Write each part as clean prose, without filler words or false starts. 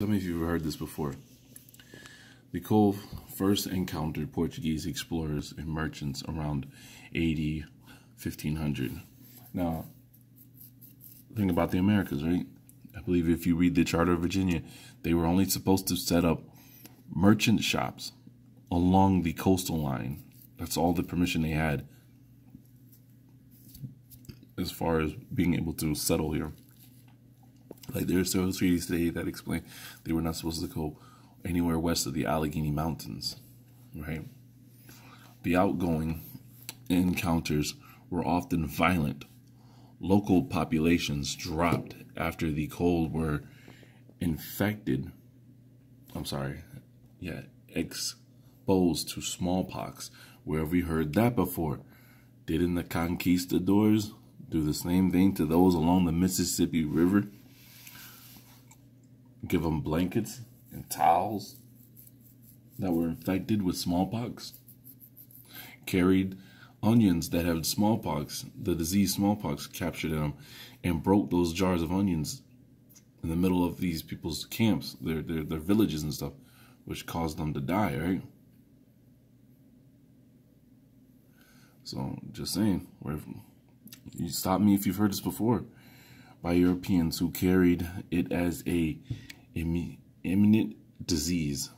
Some of you have heard this before. The Cole first encountered Portuguese explorers and merchants around AD 1500. Now, think about the Americas, right? I believe if you read the Charter of Virginia, they were only supposed to set up merchant shops along the coastal line. That's all the permission they had as far as being able to settle here. Like there's several treaties today that explain they were not supposed to go anywhere west of the Allegheny Mountains, right? The outgoing encounters were often violent. Local populations dropped after the Cold were exposed to smallpox. Where have we heard that before? Didn't the conquistadors do the same thing to those along the Mississippi River? Give them blankets and towels that were infected with smallpox? Carried onions that had smallpox, the disease smallpox captured them, and broke those jars of onions in the middle of these people's camps, their villages and stuff, which caused them to die, right? So, just saying, you stop me if you've heard this before, by Europeans who carried it as a imminent disease.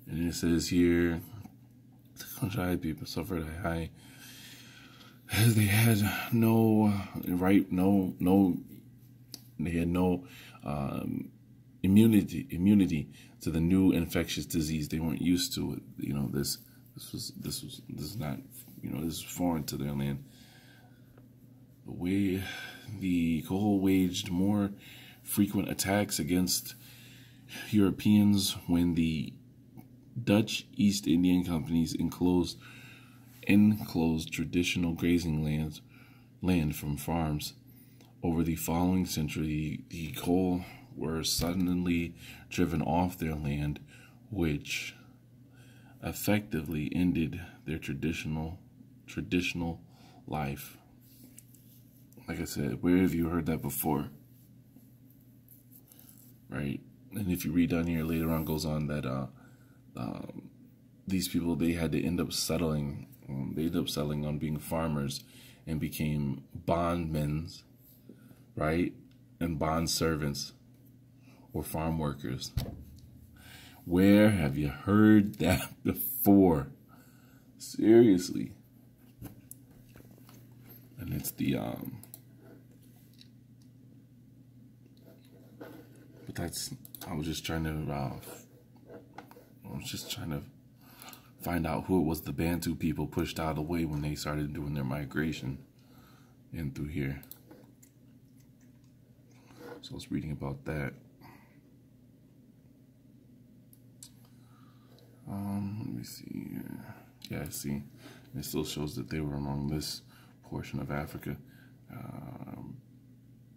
And it says here, the people suffered high, as they had no immunity to the new infectious disease. They weren't used to it. You know, this is not, this is foreign to their land. The Cole waged more frequent attacks against Europeans when the Dutch East Indian companies enclosed traditional grazing land from farms. Over the following century, the Cole were suddenly driven off their land, which effectively ended their traditional life. Like I said, where have you heard that before? Right? And if you read down here later on, goes on that these people, they had to end up settling. They ended up settling on being farmers and became bondmen, right? And bond servants or farm workers. Where have you heard that before? Seriously. And it's the but that's, I was just trying to find out who it was the Bantu people pushed out of the way when they started doing their migration in through here. So I was reading about that. Let me see here. Yeah, I see. It still shows that they were among this portion of Africa.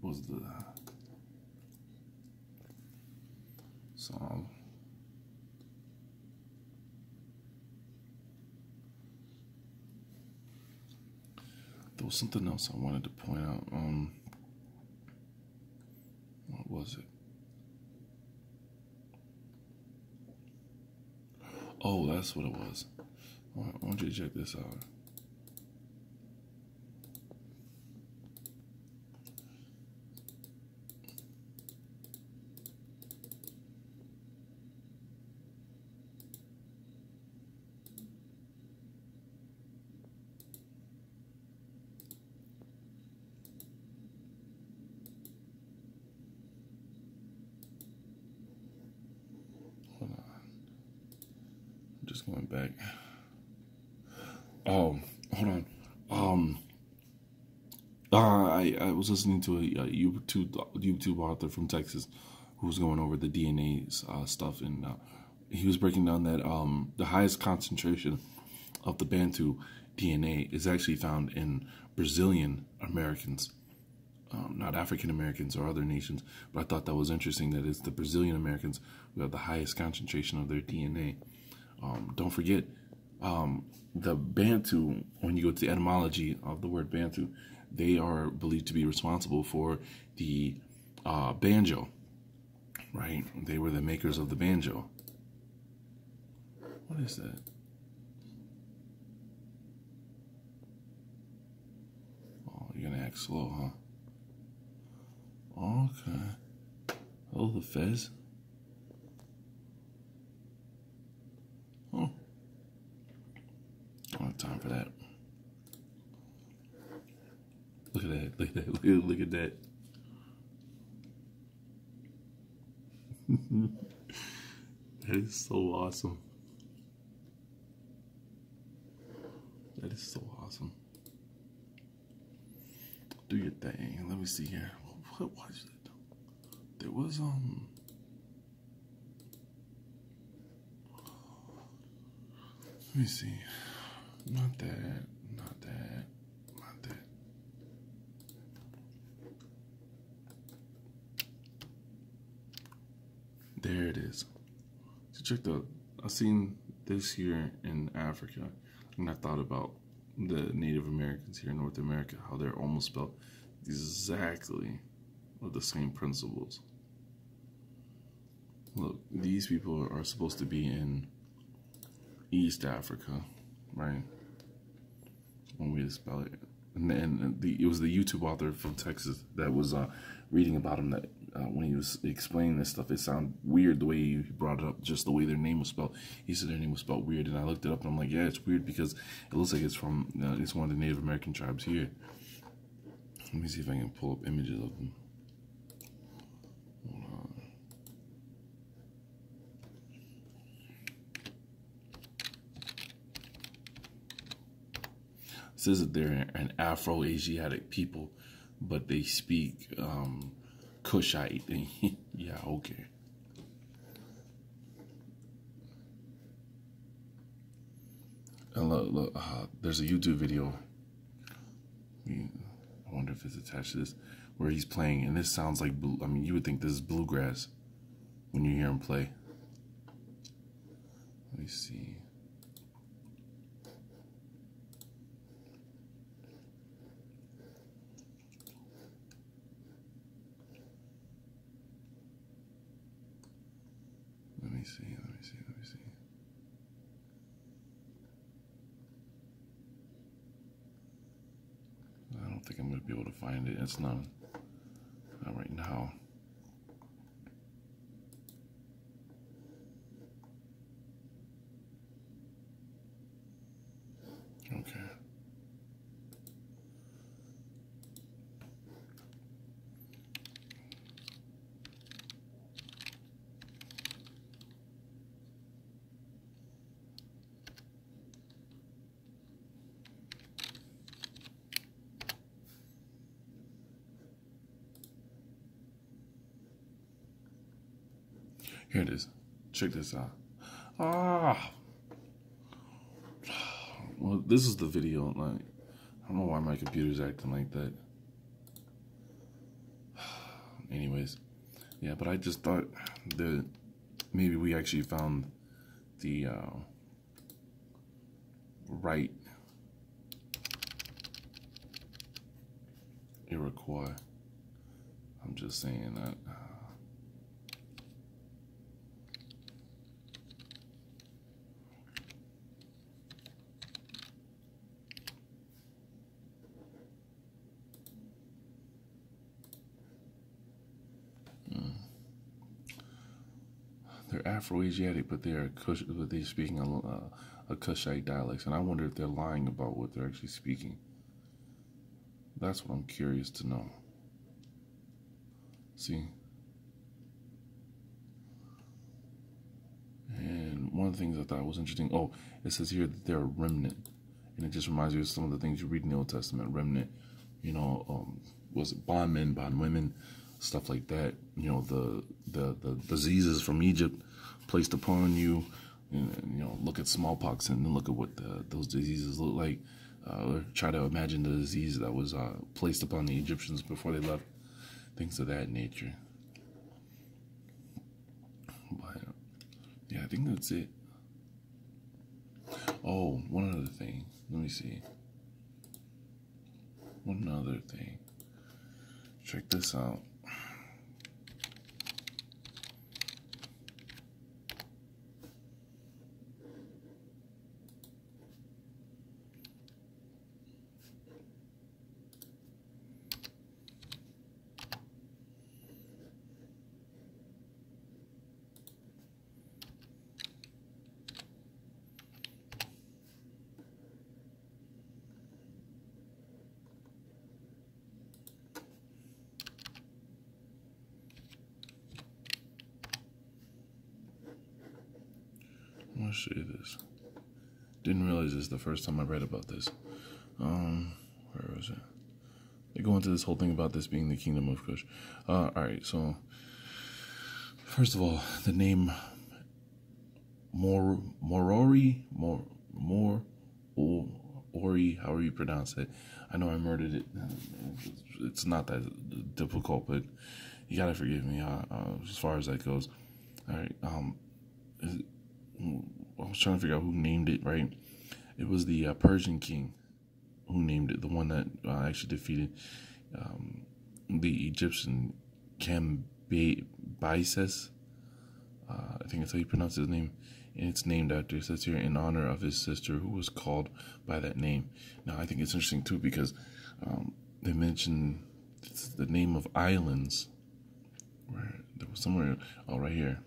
Was the song. There was something else I wanted to point out. What was it? Oh, that's what it was. I want you to check this out. Just going back. Oh, hold on. I was listening to a YouTube author from Texas who was going over the DNA stuff, and he was breaking down that the highest concentration of the Bantu DNA is actually found in Brazilian Americans, not African Americans or other nations. But I thought that was interesting that it's the Brazilian Americans who have the highest concentration of their DNA. Don't forget, the Bantu, when you go to the etymology of the word Bantu, they are believed to be responsible for the banjo. right? They were the makers of the banjo. What is that? Oh, you're gonna act slow, huh? Okay. Oh, the Fez. Oh. I don't have time for that. Look at that. Look at that. Look at that. That is so awesome. That is so awesome. Do your thing. Let me see here. What was it? There was let me see. Not that. Not that. Not that. There it is. So check the. I've seen this here in Africa, and I thought about the Native Americans here in North America, how they're almost spelled exactly with the same principles. Look, these people are supposed to be in East Africa, right? One way to spell it. And it was the YouTube author from Texas that was reading about him, that when he was explaining this stuff, it sounded weird the way he brought it up, just the way their name was spelled. He said their name was spelled weird, and I looked it up, and I'm like, yeah, it's weird because it looks like it's from, it's one of the Native American tribes here. Let me see if I can pull up images of them. Hold on. It says that they're an Afro-Asiatic people, but they speak Cushite. Yeah, okay. And look, there's a YouTube video. I wonder if it's attached to this, where he's playing, and this sounds like, I mean, you would think this is bluegrass when you hear him play. Let me see. Let me see. I don't think I'm going to be able to find it. It's not right now. Okay. Here it is. Check this out. Well, this is the video. Like, I don't know why my computer's acting like that. Anyways, yeah, but I just thought that maybe we actually found the right Iroquois. I'm just saying that. They're Afro-Asiatic, but they're speaking a Cushite dialect, and I wonder if they're lying about what they're actually speaking. That's what I'm curious to know. See? And one of the things I thought was interesting, oh, it says here that they're a remnant, and it just reminds me of some of the things you read in the Old Testament. Remnant, you know, was it bondmen, bondwomen, stuff like that. You know, the diseases from Egypt placed upon you. And, you know, look at smallpox and then look at what those diseases look like. Try to imagine the disease that was placed upon the Egyptians before they left. Things of that nature. But yeah, I think that's it. Oh, one other thing. Let me see. One other thing. Check this out. I'll show you this. Didn't realize this the first time I read about this. Where was it? They go into this whole thing about this being the kingdom of Kush. Alright, so first of all, the name Ori, however you pronounce it. I know I murdered it. It's not that difficult, but you gotta forgive me as far as that goes. Alright, I was trying to figure out who named it, right? It was the Persian king who named it, the one that actually defeated the Egyptian Cambyses. I think that's how you pronounce his name. And it's named after, it says here, in honor of his sister who was called by that name. Now, I think it's interesting, too, because they mention the name of islands. Where there was somewhere, oh, right here.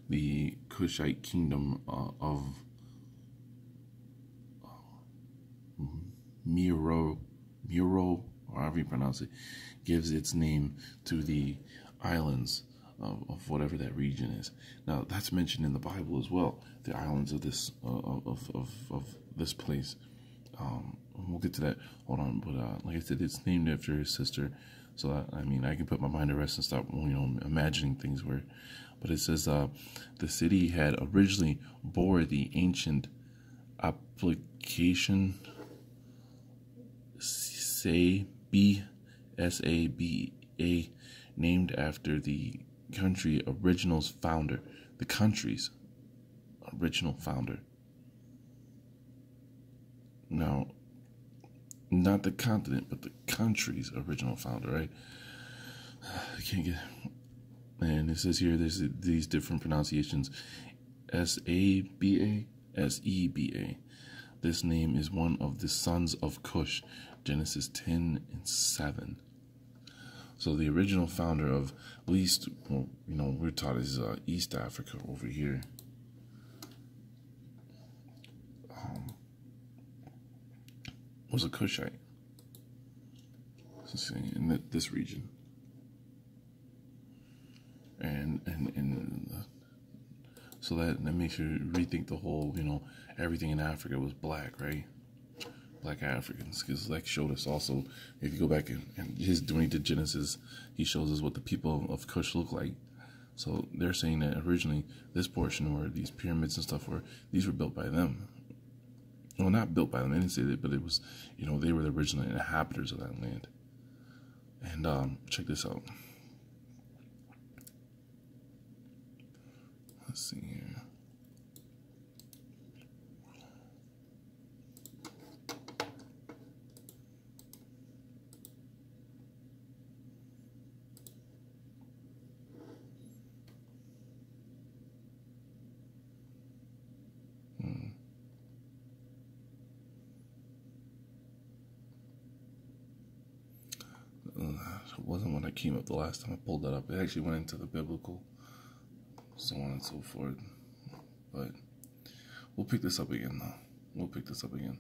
The Kushite kingdom of Miro, or however you pronounce it, gives its name to the islands of whatever that region is. Now that's mentioned in the Bible as well. The islands of this of this place. We'll get to that. Hold on, but like I said, it's named after his sister. So I mean, I can put my mind to rest and stop, imagining things where. But it says the city had originally bore the ancient application Saba, named after the country's original founder. The country's original founder. Now, not the continent, but the country's original founder, right? I can't get. And it says here there's these different pronunciations. Saba, Seba. This name is one of the sons of Cush. Genesis 10:7. So the original founder of, at least, we're taught is East Africa over here. Was a Kushite. In this region. And so that makes you rethink the whole, everything in Africa was black, right? Black Africans, because like showed us also, if you go back and when he did Genesis, he shows us what the people of Cush look like. So they're saying that originally this portion where these pyramids and stuff these were built by them. Well, not built by them, they didn't say that, but it was, they were the original inhabitants of that land. And check this out. Let's see here. It wasn't when I came up the last time I pulled that up. It actually went into the biblical, so on and so forth. But we'll pick this up again, though. We'll pick this up again.